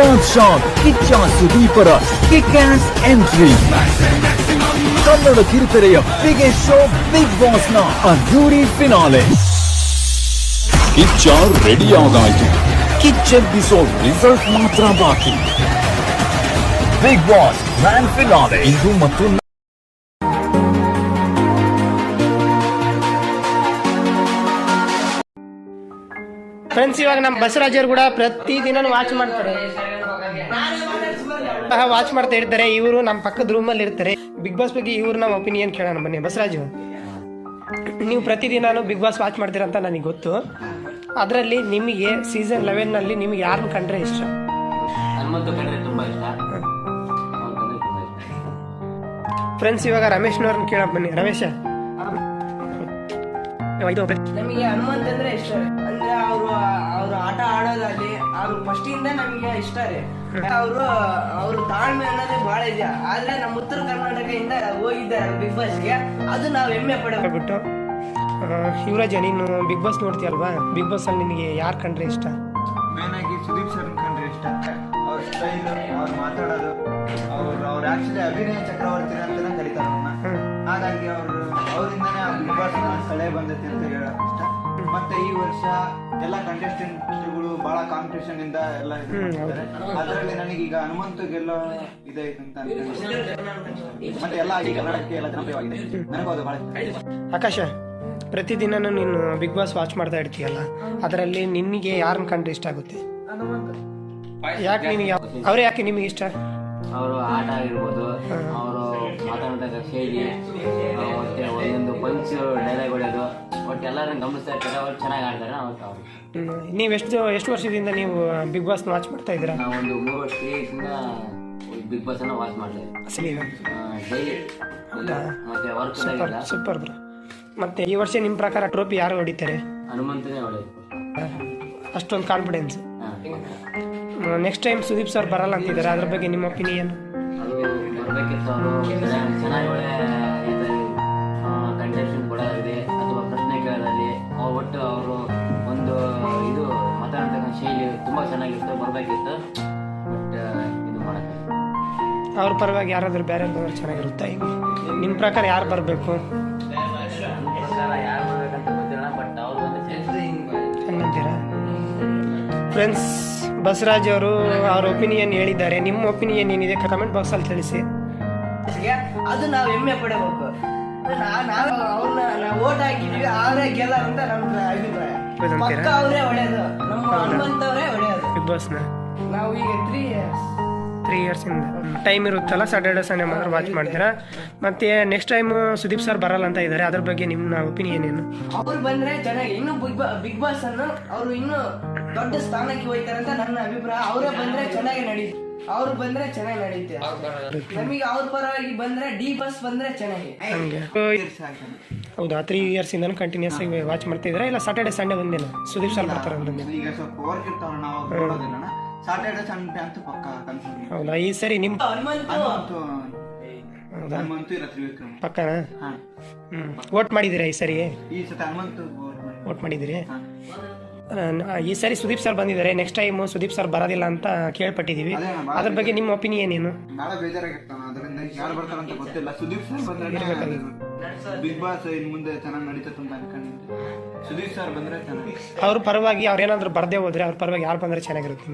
ಬಾದ್ಶಾಹ್ ಕಿಚ್ಚ ಸುದೀಪರ kick ass entry. Kannada ಕಿರುತೆರೆಯ biggest show Bigg Boss ನ ಅದ್ದೂರಿ ಫಿನಾಲೆ. ಕಿಚ್ಚ ರೆಡಿ ಆಗಾಯ್ತು. ಕಿಚ್ ಎಪಿಸೋಡ್ ರಿಸಲ್ಟ್ ಮಾತ್ರ ಬಾಕಿ. ಬಿಗ್ ಬಾಸ್ ಗ್ರ್ಯಾಂಡ್ ಫಿನಾಲೆ ಇಂದು ಮತ್ತು ಫ್ರೆಂಡ್ಸ್, ಇವಾಗ ನಮ್ಮ ಬಸವರಾಜ್ ಅವರು ಕೂಡ ಪ್ರತಿದಿನ ವಾಚ್ ಮಾಡ್ತಾರೆ ಇರ್ತಾರೆ. ಇವರು ನಮ್ಮ ಪಕ್ಕದ ರೂಮಲ್ಲಿ ಇರ್ತಾರೆ. ಬಿಗ್ ಬಾಸ್ ಬಗ್ಗೆ ಇವ್ರು ನಮ್ಮ ಒಪಿನಿಯನ್ ಕೇಳೋಣ ಬನ್ನಿ. ಬಸವರಾಜು, ನೀವು ಪ್ರತಿದಿನ ಬಿಗ್ ಬಾಸ್ ವಾಚ್ ಮಾಡ್ತೀರಾ ಅಂತ ನನಗೆ ಗೊತ್ತು. ಅದರಲ್ಲಿ ನಿಮಗೆ ಸೀಸನ್ 11ನಲ್ಲಿ ನಿಮಗೆ ಯಾರನ್ನ ಕಂಡ್ರೆ ಇಷ್ಟ? ಫ್ರೆಂಡ್ಸ್, ಇವಾಗ ರಮೇಶ್ನವ್ರನ್ನ ಕೇಳೋಣ ಬನ್ನಿ. ರಮೇಶ, ನಮಗೆ ಹನುಮಂತ್ ಅಂದ್ರೆ ಇಷ್ಟ. ಅಂದ್ರೆ ಅವ್ರು ಆಟ ಆಡೋದಲ್ಲಿ ಅವ್ರು ಫಸ್ಟ್ ಇಂದ ನಮಗೆ ಇಷ್ಟ ರೀ. ಅವ್ರು ತಾಳ್ಮೆ ಅನ್ನೋದೇ ಬಹಳ ಇದೆ. ಆದ್ರೆ ನಮ್ಮ ಉತ್ತರ ಕರ್ನಾಟಕದಿಂದ ಹೋಗಿದ್ದಾರೆ ಬಿಗ್ ಬಾಸ್ಗೆ, ಅದು ನಾವು ಹೆಮ್ಮೆ ಪಡಬಿಟ್ಟು. ಯುವರಾಜ, ನೀನು ಬಿಗ್ ಬಾಸ್ ನೋಡ್ತೀಯಲ್ವಾ? ಬಿಗ್ ಬಾಸ್ ಅಲ್ಲಿ ನಿನಗೆ ಯಾರು ಕಂಡ್ರೆ ಇಷ್ಟ? ಮೇನ್ ಆಗಿ ಸುದೀಪ್ ಸರ್ ಕಂಡ್ರೆ ಇಷ್ಟ. ಅವ್ರ ಸ್ಟೈಲ್, ಅವ್ರು ಮಾತಾಡೋದು, ಅವ್ರು ಆಕ್ಚುಲಿ ಅಭಿನಯ ಚಕ್ರವರ್ತಿ ಅಂತಾನೆ ಕರೀತಾರೆ ಅವ್ರನ್ನ. ಹಾಗಾಗಿ ಅವರಿಂದಾನೇ ಬಿಗ್ ಬಾಸ್ ಕಳೆ ಬಂದೈತಿ ಅಂತ ಹೇಳಕ್ ಇಷ್ಟ. ಮತ್ತೆ ಈ ವರ್ಷ ಎಲ್ಲ ಕಂಟೆಸ್ಟೆಂಟ್ಗಳು ಬಹಳ ಕಾಂಪಿಟೇಷನ್ ಇಂದ ಎಲ್ಲ ಇದ್ದಾರೆ. ಅದರಲ್ಲಿ ನನಗೀಗ ಹನುಮಂತ ಗೆಲ್ಲೋ ಇದೈತೆ ಅಂತ ಮತ್ತೆ ಎಲ್ಲ ಈ ಕನ್ನಡಕ್ಕೆ ಎಲ್ಲ ಜನಪ್ರಿಯವಾಗಿದೆ. ನನಗೂ ಅದು ಬಹಳ. ಆಕಾಶ, ಪ್ರತಿದಿನ ನೀನು ಬಿಗ್ ಬಾಸ್ ವಾಚ್ ಮಾಡ್ತಾ ಇರ್ತೀಯಲ್ಲ, ಅದರಲ್ಲಿ ನಿನಗೆ ಯಾರನ್ನ ಕಂಡ್ರೆ ಇಷ್ಟ ಆಗುತ್ತೆ? ಯಾಕೆ ನಿನಗೆ ಅವ್ರು ಯಾಕೆ ನಿಮಗೆ ಇಷ್ಟ? ಅವರು ಆಟ ಆಗಿರ್ಬೋದು, ಅವರು ಮಾತಾಡಿದಾಗ ಶೈಲಿ, ಮತ್ತೆ ಒಂದೊಂದು ಪಂಚ್ ಡೈಲಾಗ್ ಹೊಡೆಯೋದು, ಒಟ್ಟು ಎಲ್ಲರನ್ನ ಗಮನಿಸ್ತಾ ಇರ್ತಾರೆ. ಅವ್ರು ಚೆನ್ನಾಗಿ ಆಡ್ತಾರೆ. ನೀವು ಎಷ್ಟು ವರ್ಷದಿಂದ ನೀವು ಬಿಗ್ ಬಾಸ್ ವಾಚ್ ಮಾಡ್ತಾ ಇದ್ದೀರಾ? ನಾವು ಒಂದು 3 ವರ್ಷದಿಂದ ಬಿಗ್ ಬಾಸ್ ಅನ್ನ ವಾಚ್ ಮಾಡ್ತಾ ಇದ್ದೀವಿ ಡೈಲಿ. ಮತ್ತೆ ವರ್ಕ್ ಸೂಪರ್ ಬ್ರೋ. ಮತ್ತೆ ಈ ವರ್ಷ ನಿಮ್ಮ ಪ್ರಕಾರ ಟ್ರೋಫಿ ಯಾರು ಹೊಡಿತಾರೆ? ಹನುಮಂತನೇ ಹೊಡೆಯೋದು. ಅಷ್ಟೊಂದು confidence. Next time Sudeep sir ಬರಲ್ಲ ಅಂತಿದ್ದಾರೆ, ಅದ್ರ ಬಗ್ಗೆ ನಿಮ್ಮ ಒಪಿನಿಯನ್? ಅದು ಬರಬೇಕಿತ್ತು. ಅವರು ಚೆನ್ನಾಗಿ ಒಳ್ಳೆ ಕಂಟೆಸ್ಟೆಂಟ್ ಕೊಡೋದಾಗಲಿ ಅಥವಾ ಪ್ರಶ್ನೆ ಕೇಳೋದಾಗಲಿ, ಒಟ್ಟು ಅವರು ಒಂದು ಇದು ಮಾತಾಡ್ತಕ್ಕಂಥ ಶೈಲಿ ತುಂಬ ಚೆನ್ನಾಗಿತ್ತು, ಬರಬೇಕಿತ್ತು. ಬಟ್ ಇದು ಮಾಡೋಕ್ಕೆ ಅವ್ರ ಪರವಾಗಿ ಯಾರಾದ್ರೂ ಬೇರೆ ಬಂದ್ರೆ ಚೆನ್ನಾಗಿರುತ್ತೆ. ನಿಮ್ಮ ಪ್ರಕಾರ ಯಾರು ಬರಬೇಕು? ನನ್ನ ಪ್ರಕಾರ ಯಾರು ಬರಬೇಕಂತ ಗೊತ್ತಿಲ್ಲ, ಬಟ್ ಅವರು ಹಂಗಂತೀರಾ? ಫ್ರೆಂಡ್ಸ್, ಬಸವರಾಜ್ ಅವರು ಅವ್ರ ಒಪಿನಿಯನ್ ಹೇಳಿದ್ದಾರೆ. ನಿಮ್ಮ ಒಪಿನಿಯನ್ ಏನಿದೆ ಕಮೆಂಟ್ ಬಾಕ್ಸ್ ಅಲ್ಲಿ ತಿಳಿಸಿ. ಅದು ನಾವು ಹೆಮ್ಮೆ ಪಡಬೇಕು. ಅವ್ರನ್ನ ಓಟ್ ಹಾಕಿದ್ವಿ, ಅವರೇ ಗೆಲ್ಲ ಅಂತ ನಮ್ಮ ಅಭಿಪ್ರಾಯ. ಪಕ್ಕ ಅವರೇ ಹೊಡೆಯೋದು, ನಮ್ಮ ಹನುಮಂತ ಅವರೇ ಹೊಡೆಯೋದು ಬಿಗ್ ಬಾಸ್ನ. ನಾವು ಈಗ 3 ಇಯರ್ಸ್ ಇಂದ ಟೈಮ್ ಇರುತ್ತಲ್ಲ, ಸ್ಯಾಟರ್ಡೆ ಸಂಡೇ ಮಾತ್ರ ವಾಚ್ ಮಾಡ್ತೀರಾ. ಮತ್ತೆ ನೆಕ್ಸ್ಟ್ ಟೈಮ್ ಸುದೀಪ್ ಸರ್ ಬರಲ್ಲ ಅಂತ ಇದ್ದಾರೆ, ಅದ್ರ ಬಗ್ಗೆ ನಿಮ್ಮ ಒಪಿನಿಯನ್ ಏನು? ಅವ್ರು ಬಂದ್ರೆ ಚೆನ್ನಾಗಿ, ಇನ್ನು ಬಿಗ್ ಬಾಸ್ ಅನ್ನು ಅವರು ಇನ್ನು ದೊಡ್ಡ ಸ್ಥಾನಕ್ಕೆ ಹೋಗ್ತಾರೆ ಅಂತ ನನ್ನ ಅಭಿಪ್ರಾಯ. ಅವರೇ ಬಂದ್ರೆ ಚೆನ್ನಾಗಿ ನಡೀತು. ಅವ್ರು ಬಂದ್ರೆ ಚೆನ್ನಾಗಿ ನಡೀತೆ. ನಮಗೆ ಅವ್ರ ಪರವಾಗಿ ಬಂದ್ರೆ ಡಿ ಬಾಸ್ ಬಂದ್ರೆ ಚೆನ್ನಾಗಿ. ಹೌದಾ? 3 ಇಯರ್ಸ್ ಇಂದ ಕಂಟಿನ್ಯೂಸ್ ಆಗಿ ವಾಚ್ ಮಾಡ್ತಾ ಇದ್ದಾರೆ. ಇಲ್ಲ ಸ್ಯಾಟರ್ಡೆ ಸಂಡೇ ಒಂದೇನ ಸುದೀಪ್ ಸರ್ ಬರ್ತಾರೆ ಅಂತ? ಈಗ ಸ್ವಲ್ಪ ವರ್ಕ್ ಇರ್ತಾವ, ನಾವು ನೋಡೋದಿಲ್ಲ. ಸ್ಯಾಟರ್ಡೆ ಸಂಡೇ ಅಂತೂ ಪಕ್ಕ ಕನ್ಫರ್ಮ್. ಹೌದಾ? ಈ ಸರಿ ನಿಮ್ ಹನುಮಂತು ಇಲ್ಲ, ತ್ರಿವಿಕ್ರಮ್ ಪಕ್ಕನಾ? ವೋಟ್ ಮಾಡಿದ್ದೀರಾ ಈ ಸರಿ? ಈ ಸತಿ ಹನುಮಂತು ವೋಟ್ ಮಾಡಿದ್ದೀರಿ. ಈ ಸರಿ ಸುದೀಪ್ ಸರ್ ಬಂದಿದ್ದಾರೆ, ನೆಕ್ಸ್ಟ್ ಟೈಮ್ ಸುದೀಪ್ ಸರ್ ಬರೋದಿಲ್ಲ ಅಂತ ಕೇಳ್ಪಟ್ಟಿದೀವಿ. ಅದ್ರ ಬಗ್ಗೆ ನಿಮ್ಮ ಒಪಿನಿಯನ್ ಏನು? ನಾಳೆ ಬೇಜಾರಾಗಿರ್ತಾನ, ಅದರಿಂದ ಯಾರು ಬರ್ತಾರಂತ ಗೊತ್ತಿಲ್ಲ. ಸುದೀಪ್ ಸರ್ ಬಂದ್ರೆ ಬಿಗ್ ಬಾಸ್ ಇನ್ ಮುಂದೆ ಚೆನ್ನಾಗಿ ನಡೀತದೆ ಅಂತ ಅನ್ಕೊಂಡಿದ್ದೆ. ಸುದೀಪ್ ಸರ್ ಬಂದ್ರೆ ಚೆನ್ನಾಗಿ. ಅವ್ರ ಪರವಾಗಿ ಅವ್ರೇನಾದ್ರು ಬರ್ದೇ ಹೋದ್ರೆ ಅವ್ರ ಪರವಾಗಿ ಯಾರು ಬಂದ್ರೆ ಚೆನ್ನಾಗಿರುತ್ತೆ?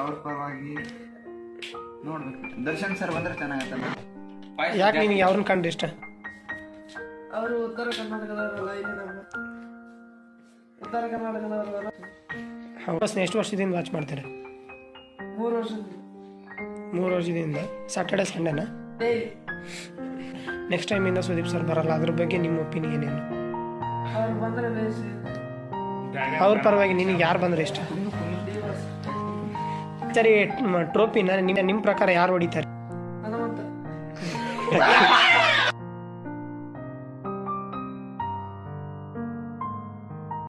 ಅವ್ರ ಪರವಾಗಿ ನೋಡ್ಬೇಕು, ದರ್ಶನ್ ಸರ್ ಬಂದ್ರೆ ಚೆನ್ನಾಗಿರ್ತಲ್ಲ. ಯಾಕೆ ನಿನಗೆ ಅವ್ರನ್ನ ಕಂಡ್ರೆ ಇಷ್ಟ? ಅವರು ಉತ್ತರ ಕರ್ನಾಟಕದವರಲ್ಲ, ಉತ್ತರ ಕರ್ನಾಟಕದವರಲ್ಲ. ಎಷ್ಟು ವರ್ಷದಿಂದ ವಾಚ್ ಮಾಡ್ತಾರೆ? 3 ವರ್ಷದಿಂದ. 3 ವರ್ಷದಿಂದ ಸ್ಯಾಟರ್ಡೆ ಸಂಡೇನಾ? ನೆಕ್ಸ್ಟ್ ಟೈಮ್ ಇಂದ ಸುದೀಪ್ ಸರ್ ಬರಲ್ಲ, ಅದ್ರ ಬಗ್ಗೆ ನಿಮ್ಮ ಒಪಿನಿಯನ್ ಏನು? ಅವ್ರು ಬಂದ್ರೆ ಅವ್ರ ಪರವಾಗಿ ನಿನಗೆ ಯಾರು ಬಂದ್ರೆ ಇಷ್ಟ? ಸರಿ, ಟ್ರೋಫಿನ ನಿಮ್ಮ ಪ್ರಕಾರ ಯಾರು ಹೊಡಿತಾರೆ? ಹನುಮಂತ.